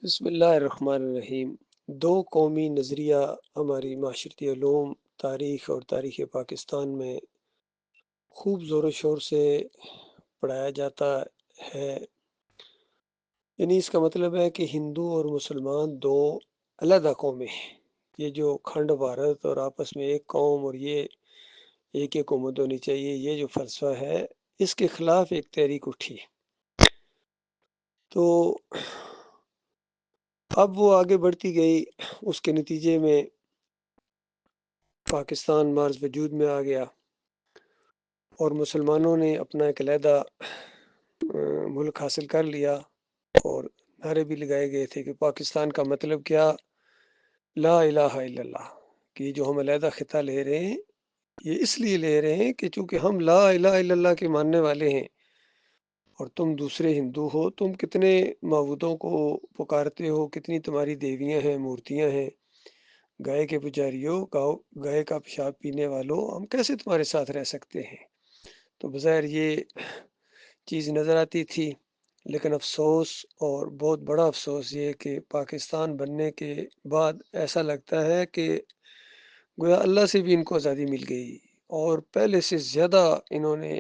بسم اللہ الرحمن الرحیم۔ دو قومی نظریہ ہماری معاشرتی علوم، تاریخ اور تاریخ پاکستان میں خوب زور و شور سے پڑھایا جاتا ہے۔ یعنی اس کا مطلب ہے کہ ہندو اور مسلمان دو علیحدہ قومیں ہیں۔ یہ جو کھنڈ بھارت اور آپس میں ایک قوم اور یہ ایک حکومت ہونی چاہیے، یہ جو فلسفہ ہے، اس کے خلاف ایک تحریک اٹھی۔ تو اب وہ آگے بڑھتی گئی، اس کے نتیجے میں پاکستان مارز وجود میں آ گیا اور مسلمانوں نے اپنا ایک علیحدہ ملک حاصل کر لیا، اور نعرے بھی لگائے گئے تھے کہ پاکستان کا مطلب کیا، لا الہ الا اللہ، کہ جو ہم علیحدہ خطہ لے رہے ہیں یہ اس لیے لے رہے ہیں کہ چونکہ ہم لا الہ الا اللہ کے ماننے والے ہیں اور تم دوسرے ہندو ہو، تم کتنے معبودوں کو پکارتے ہو، کتنی تمہاری دیویاں ہیں، مورتیاں ہیں، گائے کے پجاریوں، گائے کا پیشاب پینے والوں، ہم کیسے تمہارے ساتھ رہ سکتے ہیں؟ تو بظاہر یہ چیز نظر آتی تھی، لیکن افسوس اور بہت بڑا افسوس یہ کہ پاکستان بننے کے بعد ایسا لگتا ہے کہ گویا اللہ سے بھی ان کو آزادی مل گئی، اور پہلے سے زیادہ انہوں نے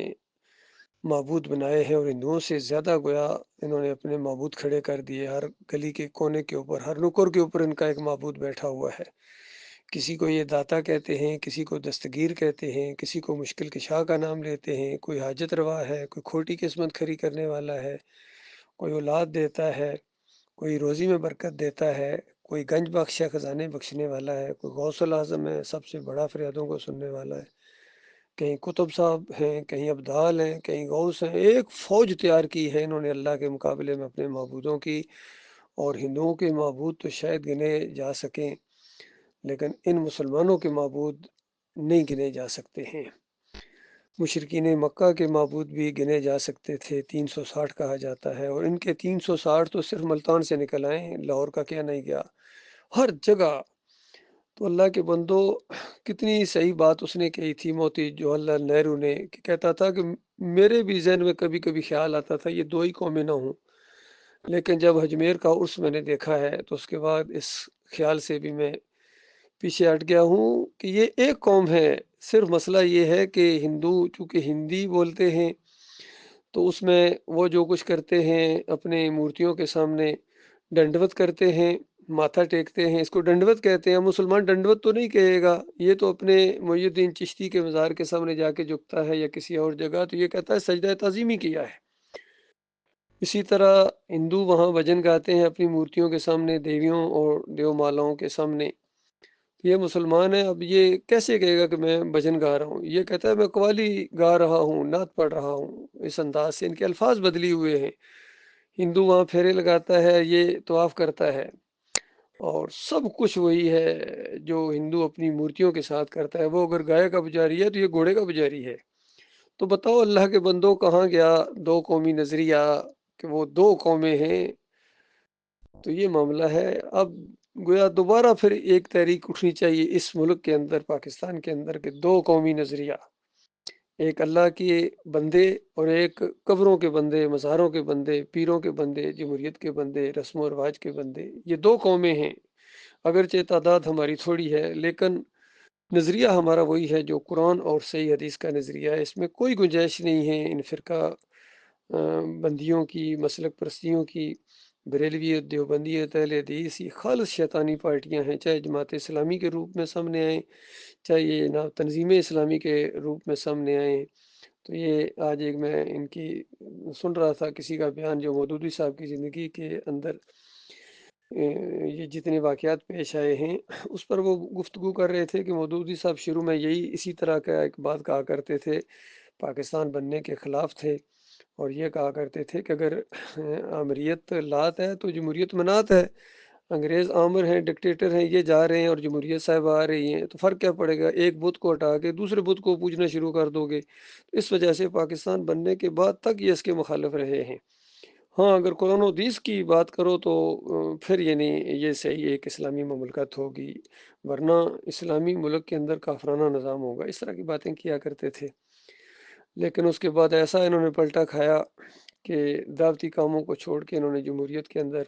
معبود بنائے ہیں، اور ہندوؤں سے زیادہ گویا انہوں نے اپنے معبود کھڑے کر دیے۔ ہر گلی کے کونے کے اوپر، ہر نکر کے اوپر ان کا ایک معبود بیٹھا ہوا ہے۔ کسی کو یہ داتا کہتے ہیں، کسی کو دستگیر کہتے ہیں، کسی کو مشکل کشا کا نام لیتے ہیں، کوئی حاجت روا ہے، کوئی کھوٹی قسمت کھری کرنے والا ہے، کوئی اولاد دیتا ہے، کوئی روزی میں برکت دیتا ہے، کوئی گنج بخشا خزانے بخشنے والا ہے، کوئی غوث الاعظم ہے، سب سے بڑا فریادوں کو سننے والا ہے، کہیں کتب صاحب ہیں، کہیں ابدال ہیں، کہیں غوث ہیں۔ ایک فوج تیار کی ہے انہوں نے اللہ کے مقابلے میں اپنے معبودوں کی، اور ہندوؤں کے معبود تو شاید گنے جا سکیں، لیکن ان مسلمانوں کے معبود نہیں گنے جا سکتے ہیں۔ مشرکین مکہ کے معبود بھی گنے جا سکتے تھے، 360 کہا جاتا ہے، اور ان کے 360 تو صرف ملتان سے نکل آئے ہیں، لاہور کا کیا نہیں گیا، ہر جگہ۔ تو اللہ کے بندو، کتنی صحیح بات اس نے کہی تھی موتی جواہر لال نہرو نے، کہ کہتا تھا کہ میرے بھی ذہن میں کبھی کبھی خیال آتا تھا یہ دو ہی قومیں نہ ہوں، لیکن جب اجمیر کا عرس میں نے دیکھا ہے تو اس کے بعد اس خیال سے بھی میں پیچھے ہٹ گیا ہوں کہ یہ ایک قوم ہے۔ صرف مسئلہ یہ ہے کہ ہندو چونکہ ہندی بولتے ہیں تو اس میں وہ جو کچھ کرتے ہیں اپنے مورتیوں کے سامنے ڈنڈوت کرتے ہیں، ماتھا ٹیکتے ہیں، اس کو ڈنڈوت کہتے ہیں۔ مسلمان ڈنڈوت تو نہیں کہے گا، یہ تو اپنے محی الدین چشتی کے مزار کے سامنے جا کے جھکتا ہے یا کسی اور جگہ تو یہ کہتا ہے سجدہ تعظیمی کیا ہے۔ اسی طرح ہندو وہاں بھجن گاتے ہیں اپنی مورتیوں کے سامنے، دیویوں اور دیو مالاؤں کے سامنے۔ یہ مسلمان ہے، اب یہ کیسے کہے گا کہ میں بھجن گا رہا ہوں؟ یہ کہتا ہے میں قوالی گا رہا ہوں، نعت پڑھ رہا ہوں۔ اس انداز سے ان کے الفاظ بدلی ہوئے ہیں۔ ہندو وہاں پھیرے لگاتا ہے، یہ طواف کرتا ہے، اور سب کچھ وہی ہے جو ہندو اپنی مورتیوں کے ساتھ کرتا ہے۔ وہ اگر گائے کا پجاری ہے تو یہ گھوڑے کا پجاری ہے۔ تو بتاؤ اللہ کے بندوں، کہاں گیا دو قومی نظریہ کہ وہ دو قومیں ہیں؟ تو یہ معاملہ ہے۔ اب گویا دوبارہ پھر ایک تحریک اٹھنی چاہیے اس ملک کے اندر، پاکستان کے اندر، کہ دو قومی نظریہ، ایک اللہ کے بندے اور ایک قبروں کے بندے، مزاروں کے بندے، پیروں کے بندے، جمہوریت کے بندے، رسم و رواج کے بندے۔ یہ دو قومیں ہیں، اگرچہ تعداد ہماری تھوڑی ہے لیکن نظریہ ہمارا وہی ہے جو قرآن اور صحیح حدیث کا نظریہ ہے۔ اس میں کوئی گنجائش نہیں ہے ان فرقہ بندیوں کی، مسلک پرستیوں کی، بریلویت، دیوبندیت، اہل حدیث، یہ خالص شیطانی پارٹیاں ہیں، چاہے جماعت اسلامی کے روپ میں سامنے آئیں، چاہے یہ نا تنظیم اسلامی کے روپ میں سامنے آئیں۔ تو یہ آج ایک میں ان کی سن رہا تھا کسی کا بیان جو مودودی صاحب کی زندگی کے اندر یہ جتنے واقعات پیش آئے ہیں اس پر وہ گفتگو کر رہے تھے کہ مودودی صاحب شروع میں یہی اسی طرح کا ایک بات کہا کرتے تھے، پاکستان بننے کے خلاف تھے، اور یہ کہا کرتے تھے کہ اگر آمریت لات ہے تو جمہوریت منات ہے، انگریز آمر ہیں، ڈکٹیٹر ہیں، یہ جا رہے ہیں اور جمہوریت صاحب آ رہی ہیں، تو فرق کیا پڑے گا؟ ایک بت کو ہٹا کے دوسرے بت کو پوجنا شروع کر دو گے۔ اس وجہ سے پاکستان بننے کے بعد تک یہ اس کے مخالف رہے ہیں۔ ہاں، اگر قرآن و حدیث کی بات کرو تو پھر یعنی یہ صحیح ایک اسلامی مملکت ہوگی، ورنہ اسلامی ملک کے اندر کافرانہ نظام ہوگا۔ اس طرح کی باتیں کیا کرتے تھے، لیکن اس کے بعد ایسا انہوں نے پلٹا کھایا کہ دعوتی کاموں کو چھوڑ کے انہوں نے جمہوریت کے اندر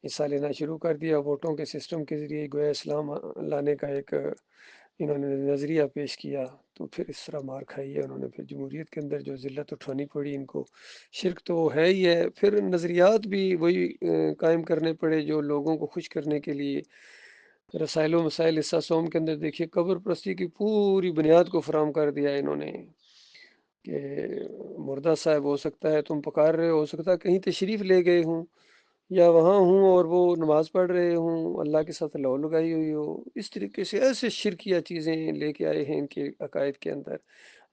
حصہ لینا شروع کر دیا، ووٹوں کے سسٹم کے ذریعے گویا اسلام لانے کا ایک انہوں نے نظریہ پیش کیا، تو پھر اس طرح مار کھائی ہے انہوں نے، پھر جمہوریت کے اندر جو ذلت اٹھانی پڑی ان کو، شرک تو وہ ہے ہی ہے، پھر نظریات بھی وہی قائم کرنے پڑے جو لوگوں کو خوش کرنے کے لیے، رسائل و مسائل حصہ سوم کے اندر دیکھیے قبر پرستی کی پوری بنیاد کو فراہم کر دیا انہوں نے، کہ مردہ صاحب ہو سکتا ہے تم پکار رہے ہو سکتا ہے کہیں تشریف لے گئے ہوں یا وہاں ہوں اور وہ نماز پڑھ رہے ہوں، اللہ کے ساتھ لو لگائی ہوئی ہو، اس طریقے سے ایسے شرکیہ چیزیں لے کے آئے ہیں ان کے عقائد کے اندر،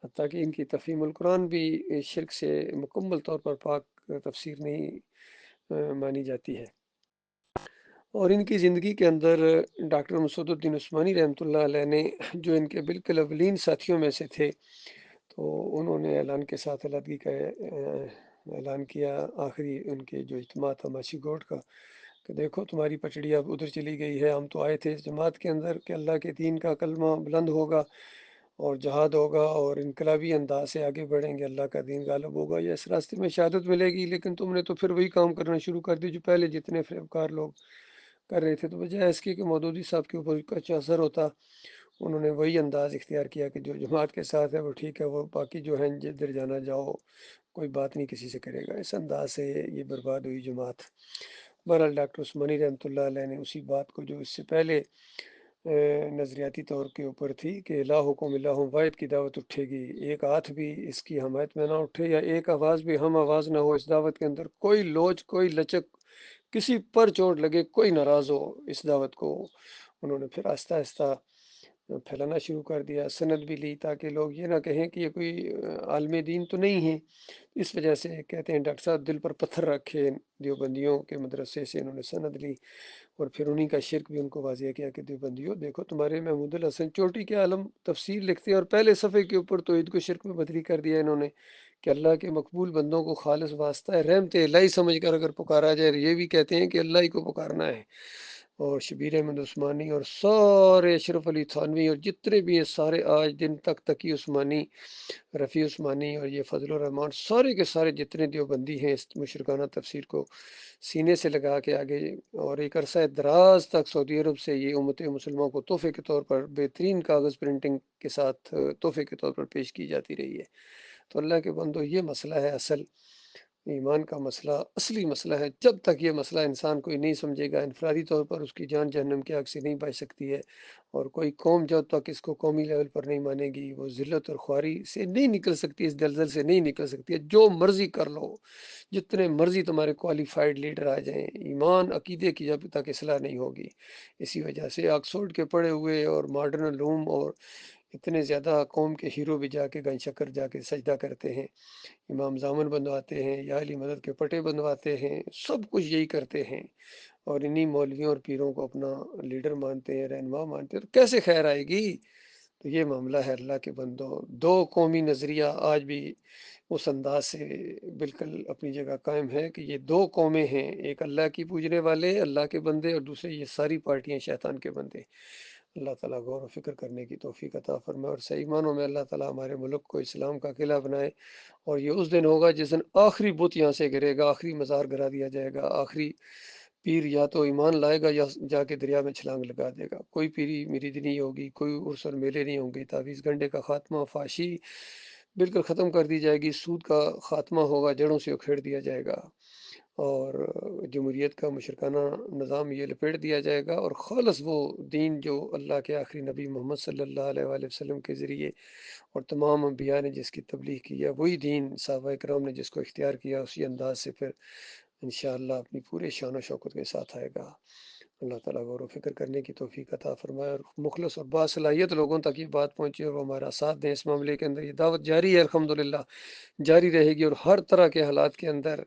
حتیٰ کہ ان کی تفہیم القرآن بھی شرک سے مکمل طور پر پاک تفسیر نہیں مانی جاتی ہے۔ اور ان کی زندگی کے اندر ڈاکٹر مسعود الدین عثمانی رحمۃ اللہ علیہ نے جو ان کے بالکل اولین ساتھیوں میں سے تھے، تو انہوں نے اعلان کے ساتھ علیحدگی کا اعلان کیا، آخری ان کے جو اجتماع تھا ماچھی گوٹ کا، کہ دیکھو تمہاری پچڑی اب ادھر چلی گئی ہے، ہم تو آئے تھے اس جماعت کے اندر کہ اللہ کے دین کا کلمہ بلند ہوگا اور جہاد ہوگا اور انقلابی انداز سے آگے بڑھیں گے، اللہ کا دین غالب ہوگا، یا اس راستے میں شہادت ملے گی، لیکن تم نے تو پھر وہی کام کرنا شروع کر دی جو پہلے جتنے فریبکار لوگ کر رہے تھے، تو بجائے اس کی کہ مودودی صاحب کے اوپر کچھ اثر ہوتا، انہوں نے وہی انداز اختیار کیا کہ جو جماعت کے ساتھ ہے وہ ٹھیک ہے، وہ باقی جو ہیں جدھر جانا جاؤ، کوئی بات نہیں کسی سے کرے گا، اس انداز سے یہ برباد ہوئی جماعت۔ بہرحال ڈاکٹر عثمانی رحمۃ اللہ علیہ نے اسی بات کو جو اس سے پہلے نظریاتی طور کے اوپر تھی کہ لا حکم اللہ واحد کی دعوت اٹھے گی، ایک ہاتھ بھی اس کی حمایت میں نہ اٹھے یا ایک آواز بھی ہم آواز نہ ہو اس دعوت کے اندر، کوئی لوچ کوئی لچک کسی پر چوٹ لگے، کوئی ناراض ہو، اس دعوت کو انہوں نے پھر آہستہ آہستہ پھیلانا شروع کر دیا، سند بھی لی تاکہ لوگ یہ نہ کہیں کہ یہ کوئی عالم دین تو نہیں ہے، اس وجہ سے کہتے ہیں ڈاکٹر صاحب دل پر پتھر رکھے، دیوبندیوں کے مدرسے سے انہوں نے سند لی اور پھر انہی کا شرک بھی ان کو واضح کیا کہ دیوبندیوں دیکھو تمہارے محمود الحسن چوٹی کے عالم تفسیر لکھتے ہیں اور پہلے صفحے کے اوپر توحید کو شرک میں بدلی کر دیا انہوں نے کہ اللہ کے مقبول بندوں کو خالص واسطہ ہے رحمت الہی سمجھ کر اگر پکارا جائے، یہ بھی کہتے ہیں کہ اللہ ہی کو پکارنا ہے، اور شبیر احمد عثمانی اور سارے اشرف علی تھانوی اور جتنے بھی ہیں سارے آج دن تک تقی عثمانی، رفیع عثمانی اور یہ فضل الرحمان، سارے کے سارے جتنے دیوبندی ہیں اس مشرکانہ تفسیر کو سینے سے لگا کے آگے، اور ایک عرصہ دراز تک سعودی عرب سے یہ امت مسلموں کو تحفے کے طور پر بہترین کاغذ پرنٹنگ کے ساتھ تحفے کے طور پر پیش کی جاتی رہی ہے۔ تو اللہ کے بندو یہ مسئلہ ہے اصل ایمان کا مسئلہ، اصلی مسئلہ ہے، جب تک یہ مسئلہ انسان کوئی نہیں سمجھے گا انفرادی طور پر اس کی جان جہنم کی آگ سے نہیں بچ سکتی ہے، اور کوئی قوم جب تک اس کو قومی لیول پر نہیں مانے گی وہ ذلت اور خواری سے نہیں نکل سکتی، اس دلدل سے نہیں نکل سکتی ہے، جو مرضی کر لو، جتنے مرضی تمہارے کوالیفائڈ لیڈر آ جائیں، ایمان عقیدے کی جب تک اصلاح نہیں ہوگی۔ اسی وجہ سے آکسفورڈ کے پڑھے ہوئے اور ماڈرن علوم اور اتنے زیادہ قوم کے ہیرو بھی جا کے گن شکر جا کے سجدہ کرتے ہیں، امام زامن بنواتے ہیں یا علی مدد کے پٹے بنواتے ہیں، سب کچھ یہی کرتے ہیں، اور انہی مولویوں اور پیروں کو اپنا لیڈر مانتے ہیں، رہنما مانتے ہیں، تو کیسے خیر آئے گی؟ تو یہ معاملہ ہے اللہ کے بندوں، دو قومی نظریہ آج بھی اس انداز سے بالکل اپنی جگہ قائم ہے کہ یہ دو قومیں ہیں، ایک اللہ کی پوجنے والے اللہ کے بندے اور دوسرے یہ ساری پارٹیاں شیطان کے بندے۔ اللہ تعالیٰ غور و فکر کرنے کی توفیق عطا فرمائے، اور صحیح معنوں میں اللہ تعالیٰ ہمارے ملک کو اسلام کا قلعہ بنائے، اور یہ اس دن ہوگا جس دن آخری بت یہاں سے گرے گا، آخری مزار گرا دیا جائے گا، آخری پیر یا تو ایمان لائے گا یا جا کے دریا میں چھلانگ لگا دے گا، کوئی پیری میریدی نہیں ہوگی، کوئی عرس اور میلے نہیں ہوں گے، تعویذ گنڈے کا خاتمہ، فاشی بالکل ختم کر دی جائے گی، سود کا خاتمہ ہوگا، جڑوں سے اکھیڑ دیا جائے گا، اور جمہوریت کا مشرکانہ نظام یہ لپیٹ دیا جائے گا، اور خالص وہ دین جو اللہ کے آخری نبی محمد صلی اللہ علیہ وآلہ وسلم کے ذریعے اور تمام انبیاء نے جس کی تبلیغ کی ہے، وہی دین صحابہ کرام نے جس کو اختیار کیا، اسی انداز سے پھر انشاءاللہ اپنی پورے شان و شوکت کے ساتھ آئے گا۔ اللہ تعالیٰ غور و فکر کرنے کی توفیق عطا فرمائے، اور مخلص اور باصلاحیت لوگوں تک یہ بات پہنچے اور وہ ہمارا ساتھ دیں اس معاملے کے اندر۔ یہ دعوت جاری ہے، الحمدللہ جاری رہے گی، اور ہر طرح کے حالات کے اندر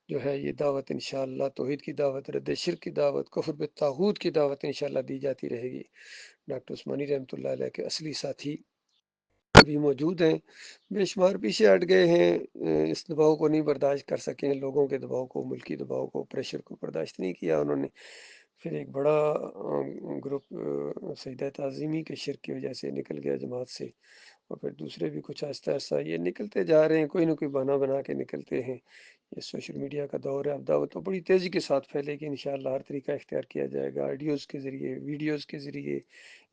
جو ہے یہ دعوت انشاءاللہ توحید کی دعوت، رد شرک کی دعوت، کفر بالطاغوت کی دعوت انشاءاللہ دی جاتی رہے گی۔ ڈاکٹر عثمانی رحمۃ اللہ علیہ کے اصلی ساتھی ابھی موجود ہیں، بے شمار پیچھے ہٹ گئے ہیں، اس دباؤ کو نہیں برداشت کر سکے، لوگوں کے دباؤ کو، ملکی دباؤ کو، پریشر کو برداشت نہیں کیا انہوں نے، پھر ایک بڑا گروپ سیدہ تعظیمی کے شرک کی وجہ سے نکل گیا جماعت سے، اور پھر دوسرے بھی کچھ آہستہ آہستہ یہ نکلتے جا رہے ہیں، کوئی نہ کوئی بہانہ بنا کے نکلتے ہیں۔ یہ سوشل میڈیا کا دور ہے، اب دعوت تو بڑی تیزی کے ساتھ پھیلے گی انشاءاللہ، ہر طریقہ اختیار کیا جائے گا، آڈیوز کے ذریعے، ویڈیوز کے ذریعے،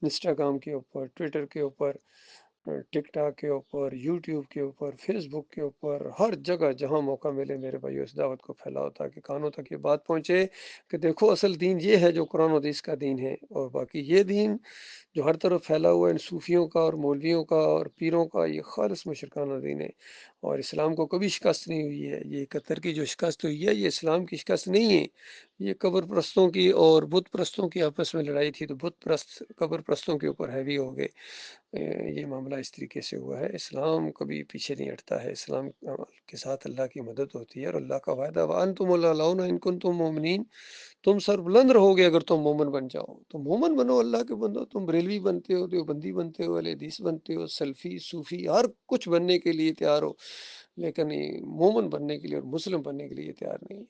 انسٹاگرام کے اوپر، ٹویٹر کے اوپر، ٹک ٹاک کے اوپر، یوٹیوب کے اوپر، فیس بک کے اوپر، ہر جگہ جہاں موقع ملے میرے بھائی اس دعوت کو پھیلاؤ، تاکہ کانوں تک یہ بات پہنچے کہ دیکھو اصل دین یہ ہے جو قرآن و حدیث کا دین ہے، اور باقی یہ دین جو ہر طرف پھیلا ہوا ہے ان صوفیوں کا اور مولویوں کا اور پیروں کا، یہ خالص مشرکانہ دین ہے، اور اسلام کو کبھی شکست نہیں ہوئی ہے۔ یہ 71 کی جو شکست ہوئی ہے یہ اسلام کی شکست نہیں ہے، یہ قبر پرستوں کی اور بت پرستوں کی آپس میں لڑائی تھی، تو بت پرست قبر پرستوں کے اوپر ہیوی ہو گئے۔ یہ معاملہ اس طریقے سے ہوا ہے۔ اسلام کبھی پیچھے نہیں ہٹتا ہے، اسلام کے ساتھ اللہ کی مدد ہوتی ہے، اور اللہ کا وعدہ وَأَنْتُمُ الْأَعْلَوْنَ إِن كُنتُم مُؤْمِنِينَ، تم سر بلند رہو گے اگر تم مومن بن جاؤ، تو مومن بنو اللہ کے بندو، تم بریلوی بنتے ہو، دیوبندی بنتے ہو، اہل حدیث بنتے ہو، سلفی، صوفی، ہر کچھ بننے کے لیے تیار ہو، لیکن مومن بننے کے لیے اور مسلم بننے کے لیے تیار نہیں۔